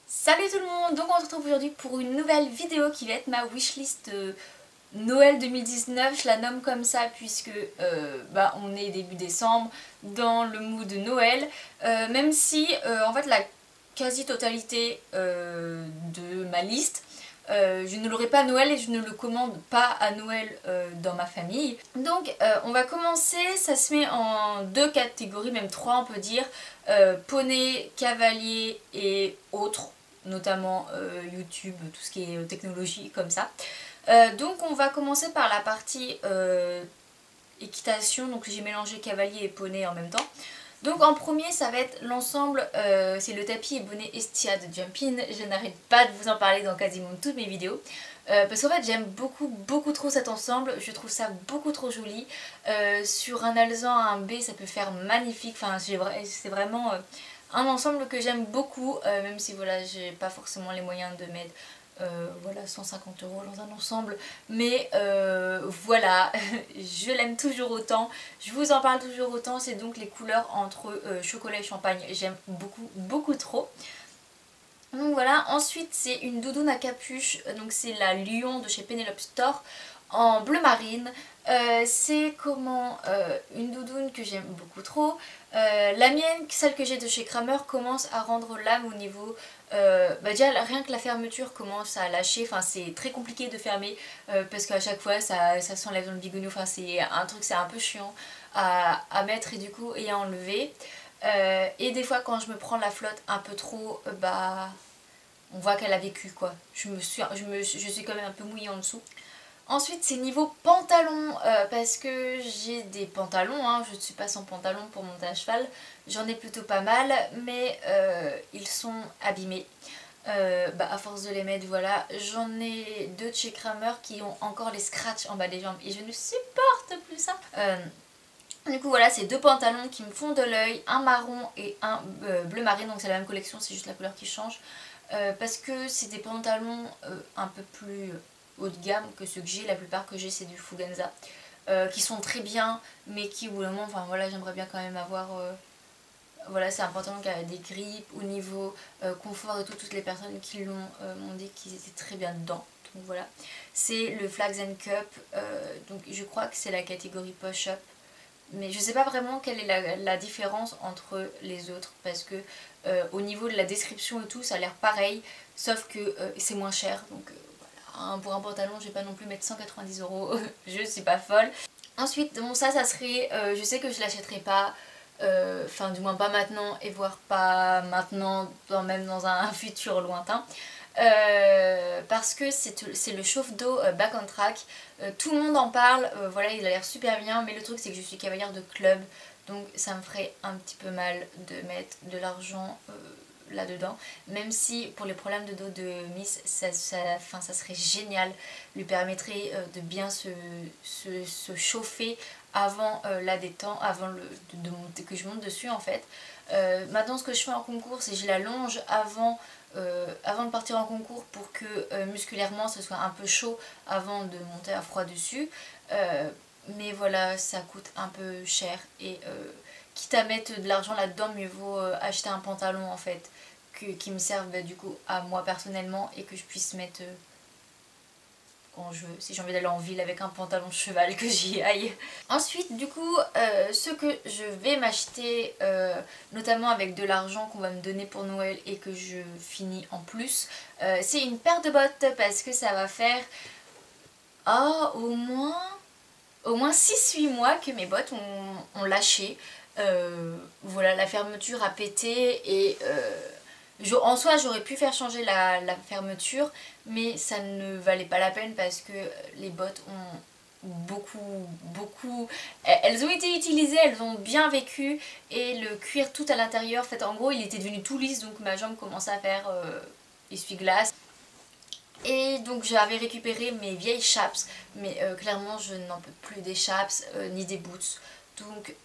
Salut tout le monde, donc on se retrouve aujourd'hui pour une nouvelle vidéo qui va être ma wishlist Noël 2019, je la nomme comme ça puisque on est début décembre, dans le mood de Noël, même si en fait la quasi-totalité de ma liste, je ne l'aurai pas à Noël et je ne le commande pas à Noël dans ma famille. Donc on va commencer, ça se met en deux catégories, même trois on peut dire, poney, cavalier et autres, notamment YouTube, tout ce qui est technologie comme ça. Donc on va commencer par la partie équitation, donc j'ai mélangé cavalier et poney en même temps. Donc en premier ça va être l'ensemble, c'est le tapis et bonnet Estia de Jumpin. Je n'arrête pas de vous en parler dans quasiment toutes mes vidéos. Parce qu'en fait j'aime beaucoup trop cet ensemble, je trouve ça beaucoup trop joli. Sur un alezan, un B ça peut faire magnifique, enfin c'est vraiment un ensemble que j'aime beaucoup, même si voilà j'ai pas forcément les moyens de mettre voilà 150 € dans un ensemble, mais voilà, je l'aime toujours autant, je vous en parle toujours autant. C'est donc les couleurs entre chocolat et champagne, j'aime beaucoup trop. Donc voilà, ensuite c'est une doudoune à capuche, donc c'est la Lion de chez Penelope Store en bleu marine. C'est une doudoune que j'aime beaucoup trop. La mienne, celle que j'ai de chez Kramer, commence à rendre l'âme au niveau... déjà rien que la fermeture commence à lâcher, enfin c'est très compliqué de fermer parce qu'à chaque fois ça s'enlève dans le bigounou, enfin c'est un truc, c'est un peu chiant à mettre et du coup et à enlever. Et des fois quand je me prends la flotte un peu trop, on voit qu'elle a vécu quoi. Je suis quand même un peu mouillée en dessous. Ensuite c'est niveau pantalon, parce que j'ai des pantalons, hein, je ne suis pas sans pantalon pour monter à cheval, j'en ai plutôt pas mal, mais ils sont abîmés. À force de les mettre, voilà, j'en ai deux de chez Kramer qui ont encore les scratchs en bas des jambes et je ne supporte plus ça. Du coup voilà, c'est deux pantalons qui me font de l'œil, un marron et un bleu marine, donc c'est la même collection, c'est juste la couleur qui change. Parce que c'est des pantalons un peu plus haut de gamme que ceux que j'ai. La plupart que j'ai c'est du Fuganza, qui sont très bien, mais qui au bout d'un moment, enfin voilà, j'aimerais bien quand même avoir... voilà, c'est un pantalon qui a des grippes au niveau confort et tout. Toutes les personnes qui l'ont m'ont dit qu'ils étaient très bien dedans. Donc voilà, c'est le Flags and Cup, donc je crois que c'est la catégorie push-up. Mais je sais pas vraiment quelle est la différence entre les autres, parce que au niveau de la description et tout ça a l'air pareil, sauf que c'est moins cher. Donc voilà, pour un pantalon je vais pas non plus mettre 190 €, je suis pas folle. Ensuite bon ça serait, je sais que je l'achèterai pas, enfin du moins pas maintenant et voire pas maintenant, même dans un futur lointain. Parce que c'est le chauffe-d'eau Back on Track. Tout le monde en parle, voilà, il a l'air super bien, mais le truc c'est que je suis cavalière de club, donc ça me ferait un petit peu mal de mettre de l'argent là-dedans, même si pour les problèmes de dos de Miss, ça serait génial, lui permettrait de bien se chauffer avant la détente, avant que je monte dessus en fait. Maintenant ce que je fais en concours, c'est que je l'allonge avant de partir en concours pour que musculairement ce soit un peu chaud avant de monter à froid dessus. Mais voilà, ça coûte un peu cher et quitte à mettre de l'argent là-dedans, mieux vaut acheter un pantalon en fait qui me serve du coup à moi personnellement et que je puisse mettre quand je veux, si j'ai envie d'aller en ville avec un pantalon de cheval, que j'y aille. Ensuite du coup ce que je vais m'acheter, notamment avec de l'argent qu'on va me donner pour Noël et que je finis en plus, c'est une paire de bottes, parce que ça va faire au moins 6-8 mois que mes bottes ont lâché. Voilà, la fermeture a pété et en soi j'aurais pu faire changer la fermeture, mais ça ne valait pas la peine parce que les bottes ont beaucoup, elles ont été utilisées, elles ont bien vécu et le cuir tout à l'intérieur, en fait en gros il était devenu tout lisse, donc ma jambe commençait à faire essuie-glace. Et donc j'avais récupéré mes vieilles chaps, mais clairement je n'en peux plus des chaps ni des boots. Donc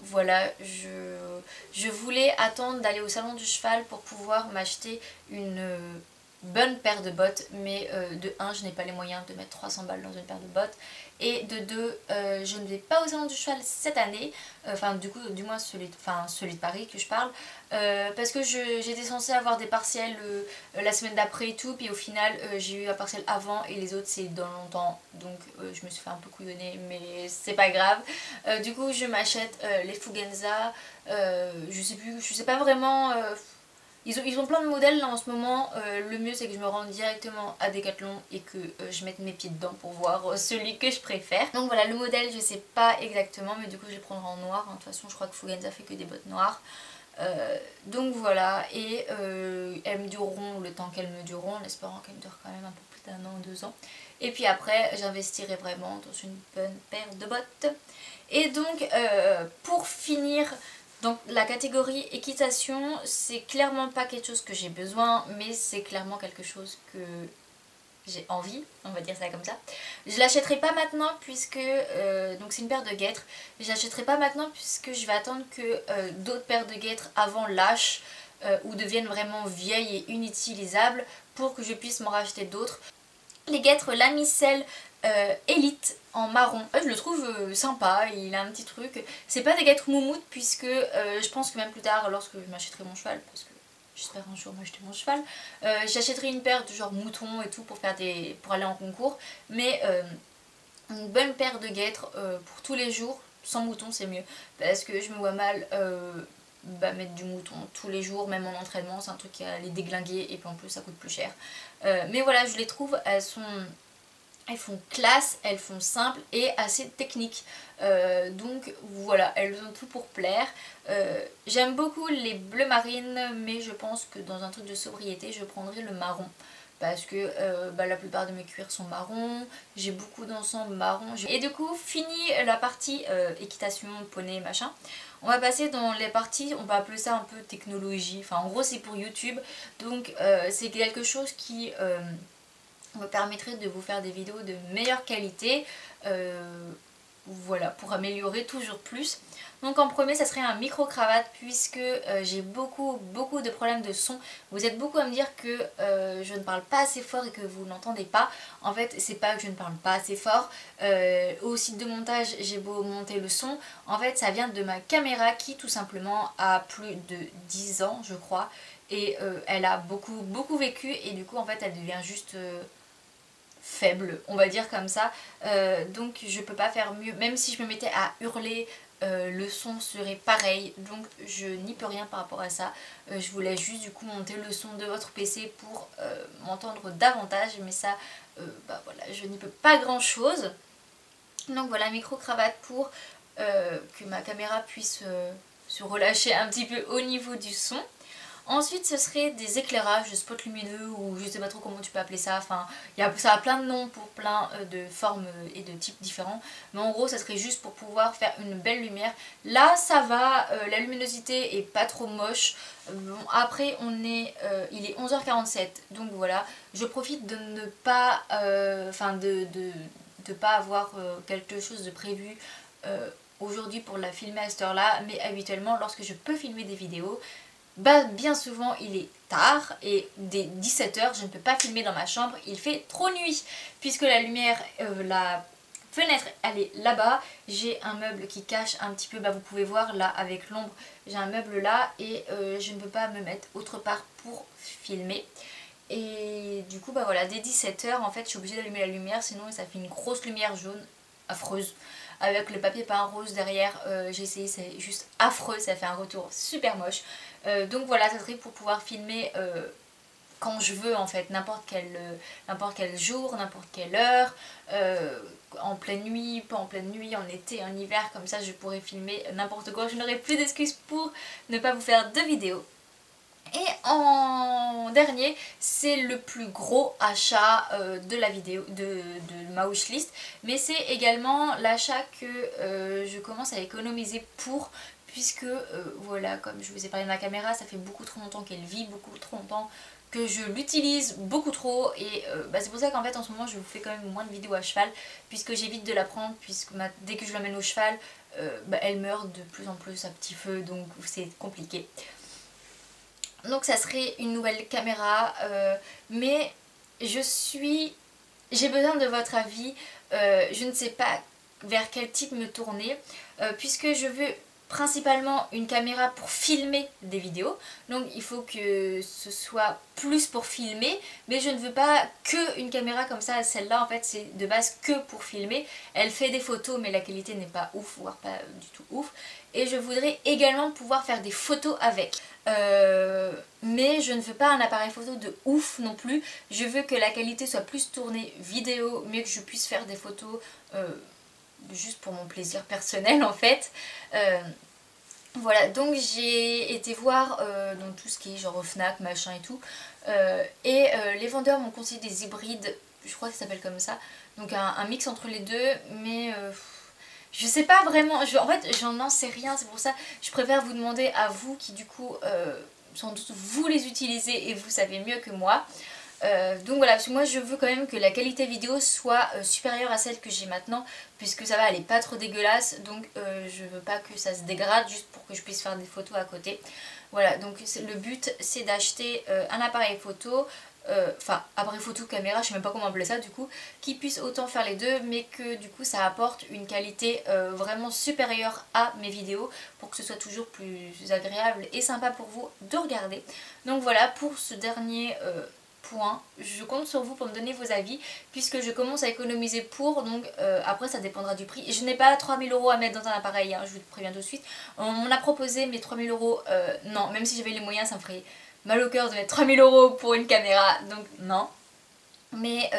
voilà, je voulais attendre d'aller au salon du cheval pour pouvoir m'acheter une bonne paire de bottes, mais de 1 je n'ai pas les moyens de mettre 300 balles dans une paire de bottes et de deux, je ne vais pas au salon du cheval cette année, enfin du moins celui de Paris que je parle, parce que j'étais censée avoir des partiels la semaine d'après et tout, puis au final j'ai eu un partiel avant et les autres c'est dans longtemps, donc je me suis fait un peu couillonner, mais c'est pas grave. Du coup je m'achète les Fugenza, je sais pas vraiment... Ils ont plein de modèles là en ce moment, le mieux c'est que je me rende directement à Decathlon et que je mette mes pieds dedans pour voir celui que je préfère. Donc voilà, le modèle je sais pas exactement, mais du coup je les prendrai en noir, hein. De toute façon je crois que Fugenza fait que des bottes noires. Donc voilà, et elles me dureront le temps qu'elles me dureront, en espérant qu'elles me durent quand même un peu plus d'1 an, 2 ans. Et puis après j'investirai vraiment dans une bonne paire de bottes. Et donc pour finir... Donc la catégorie équitation, c'est clairement pas quelque chose que j'ai besoin, mais c'est clairement quelque chose que j'ai envie, on va dire ça comme ça. Je l'achèterai pas maintenant puisque, donc c'est une paire de guêtres, je l'achèterai pas maintenant puisque je vais attendre que d'autres paires de guêtres avant lâchent ou deviennent vraiment vieilles et inutilisables pour que je puisse m'en racheter d'autres. Les guêtres Lamicelle Elite en marron. Je le trouve sympa, il a un petit truc. C'est pas des guêtres moumoutes puisque je pense que même plus tard lorsque je m'achèterai mon cheval, parce que j'espère un jour m'acheter mon cheval, j'achèterai une paire de genre mouton et tout pour aller en concours. Mais une bonne paire de guêtres pour tous les jours, sans mouton c'est mieux. Parce que je me vois mal mettre du mouton tous les jours, même en entraînement, c'est un truc qui a les déglinguer et puis en plus ça coûte plus cher. Mais voilà, je les trouve, elles font classe, elles font simple et assez techniques. Donc voilà, elles ont tout pour plaire. J'aime beaucoup les bleus marines, mais je pense que dans un truc de sobriété, je prendrai le marron. Parce que la plupart de mes cuirs sont marrons, j'ai beaucoup d'ensemble marron. Et du coup, fini la partie équitation, poney, machin. On va passer dans les parties, on va appeler ça un peu technologie. Enfin, en gros, c'est pour YouTube. Donc, c'est quelque chose qui me permettrait de vous faire des vidéos de meilleure qualité. Voilà, pour améliorer toujours plus. Donc en premier ça serait un micro-cravate puisque j'ai beaucoup de problèmes de son. Vous êtes beaucoup à me dire que je ne parle pas assez fort et que vous n'entendez pas. En fait c'est pas que je ne parle pas assez fort. Au site de montage j'ai beau monter le son. En fait ça vient de ma caméra qui tout simplement a plus de 10 ans je crois. Et elle a beaucoup vécu et du coup en fait elle devient juste... faible, on va dire comme ça, donc je peux pas faire mieux, même si je me mettais à hurler, le son serait pareil, donc je n'y peux rien par rapport à ça. Je voulais juste du coup monter le son de votre PC pour m'entendre davantage, mais ça, voilà, je n'y peux pas grand chose. Donc voilà, micro-cravate pour que ma caméra puisse se relâcher un petit peu au niveau du son. Ensuite ce serait des éclairages, de spots lumineux ou je sais pas trop comment tu peux appeler ça, enfin ça a plein de noms pour plein de formes et de types différents, mais en gros ça serait juste pour pouvoir faire une belle lumière. Là ça va, la luminosité est pas trop moche. Bon, après il est 11h47 donc voilà, je profite de ne pas, de pas avoir quelque chose de prévu aujourd'hui pour la filmer à cette heure là, mais habituellement lorsque je peux filmer des vidéos, bien souvent il est tard et dès 17h je ne peux pas filmer dans ma chambre, il fait trop nuit puisque la lumière, la fenêtre elle est là-bas, j'ai un meuble qui cache un petit peu, vous pouvez voir là avec l'ombre, j'ai un meuble là et je ne peux pas me mettre autre part pour filmer. Et du coup voilà, dès 17h en fait je suis obligée d'allumer la lumière, sinon ça fait une grosse lumière jaune affreuse avec le papier peint rose derrière. J'ai essayé, c'est juste affreux, ça fait un retour super moche. Donc voilà, ça serait pour pouvoir filmer quand je veux en fait, n'importe quel jour, n'importe quelle heure, en pleine nuit, pas en pleine nuit, en été, en hiver, comme ça je pourrais filmer n'importe quoi, je n'aurai plus d'excuses pour ne pas vous faire de vidéos. Et en dernier, c'est le plus gros achat de la vidéo, de ma wishlist, mais c'est également l'achat que je commence à économiser pour, puisque voilà, comme je vous ai parlé de ma caméra, ça fait beaucoup trop longtemps qu'elle vit, beaucoup trop longtemps que je l'utilise beaucoup trop et c'est pour ça qu'en fait en ce moment je vous fais quand même moins de vidéos à cheval puisque j'évite de la prendre, puisque dès que je l'emmène au cheval, elle meurt de plus en plus à petit feu, donc c'est compliqué. Donc ça serait une nouvelle caméra, mais j'ai besoin de votre avis je ne sais pas vers quel type me tourner, puisque je veux principalement une caméra pour filmer des vidéos, donc il faut que ce soit plus pour filmer, mais je ne veux pas que une caméra comme ça. Celle-là en fait c'est de base que pour filmer, elle fait des photos mais la qualité n'est pas ouf, voire pas du tout ouf, et je voudrais également pouvoir faire des photos avec. Mais je ne veux pas un appareil photo de ouf non plus, je veux que la qualité soit plus tournée vidéo, mais que je puisse faire des photos juste pour mon plaisir personnel en fait. Voilà, donc j'ai été voir dans tout ce qui est genre Fnac, machin et tout, et les vendeurs m'ont conseillé des hybrides, je crois que ça s'appelle comme ça, donc un mix entre les deux, mais je sais pas vraiment, en fait j'en sais rien, c'est pour ça je préfère vous demander à vous qui du coup sans doute vous les utilisez et vous savez mieux que moi. Donc voilà, parce que moi je veux quand même que la qualité vidéo soit supérieure à celle que j'ai maintenant, puisque ça va, elle est pas trop dégueulasse, donc je veux pas que ça se dégrade juste pour que je puisse faire des photos à côté. Voilà, donc le but c'est d'acheter un appareil photo, enfin appareil photo, caméra, je sais même pas comment appeler ça du coup, qui puisse autant faire les deux, mais que du coup ça apporte une qualité vraiment supérieure à mes vidéos, pour que ce soit toujours plus agréable et sympa pour vous de regarder. Donc voilà, pour ce dernier point, je compte sur vous pour me donner vos avis, puisque je commence à économiser pour, donc après ça dépendra du prix. Et je n'ai pas 3000 € à mettre dans un appareil, hein, je vous préviens tout de suite. On m'en a proposé, mais 3000 €, non, même si j'avais les moyens ça me ferait mal au cœur de mettre 3000 € pour une caméra, donc non. Mais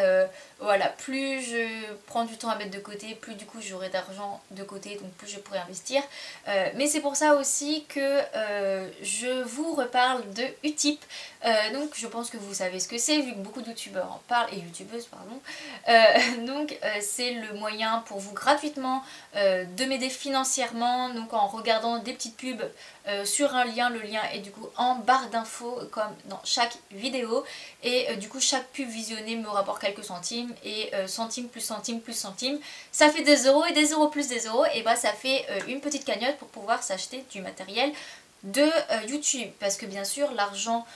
voilà, plus je prends du temps à mettre de côté, plus du coup j'aurai d'argent de côté, donc plus je pourrai investir. Mais c'est pour ça aussi que je vous reparle de Utip. Donc je pense que vous savez ce que c'est, vu que beaucoup de youtubeurs en parlent, et youtubeuses pardon. Donc c'est le moyen pour vous gratuitement de m'aider financièrement, donc en regardant des petites pubs sur un lien. Le lien est du coup en barre d'infos comme dans chaque vidéo, et du coup chaque pub visionnée me rapporte quelques centimes, et centimes plus centimes plus centimes, ça fait des euros, et des euros plus des euros, et bah ça fait une petite cagnotte pour pouvoir s'acheter du matériel de YouTube, parce que bien sûr l'argent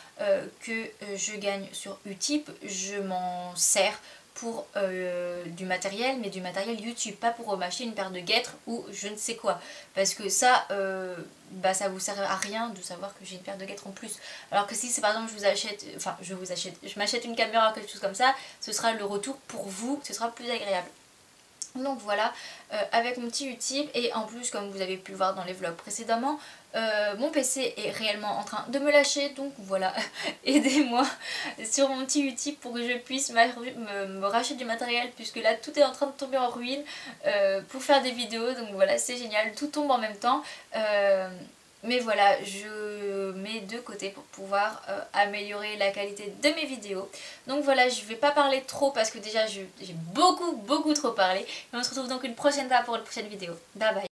que je gagne sur Utip, je m'en sers pour du matériel, mais du matériel YouTube, pas pour m'acheter une paire de guêtres ou je ne sais quoi, parce que ça bah ça vous sert à rien de savoir que j'ai une paire de guêtres en plus, alors que si c'est par exemple je m'achète une caméra, quelque chose comme ça, ce sera le retour pour vous, ce sera plus agréable. Donc voilà, avec mon petit Utip, et en plus comme vous avez pu le voir dans les vlogs précédemment, mon PC est réellement en train de me lâcher, donc voilà, aidez-moi sur mon petit Utip pour que je puisse me racheter du matériel, puisque là tout est en train de tomber en ruine pour faire des vidéos, donc voilà, c'est génial, tout tombe en même temps. Mais voilà, je mets de côté pour pouvoir améliorer la qualité de mes vidéos. Donc voilà, je vais pas parler trop parce que déjà j'ai beaucoup trop parlé. Et on se retrouve donc une prochaine fois pour une prochaine vidéo. Bye bye.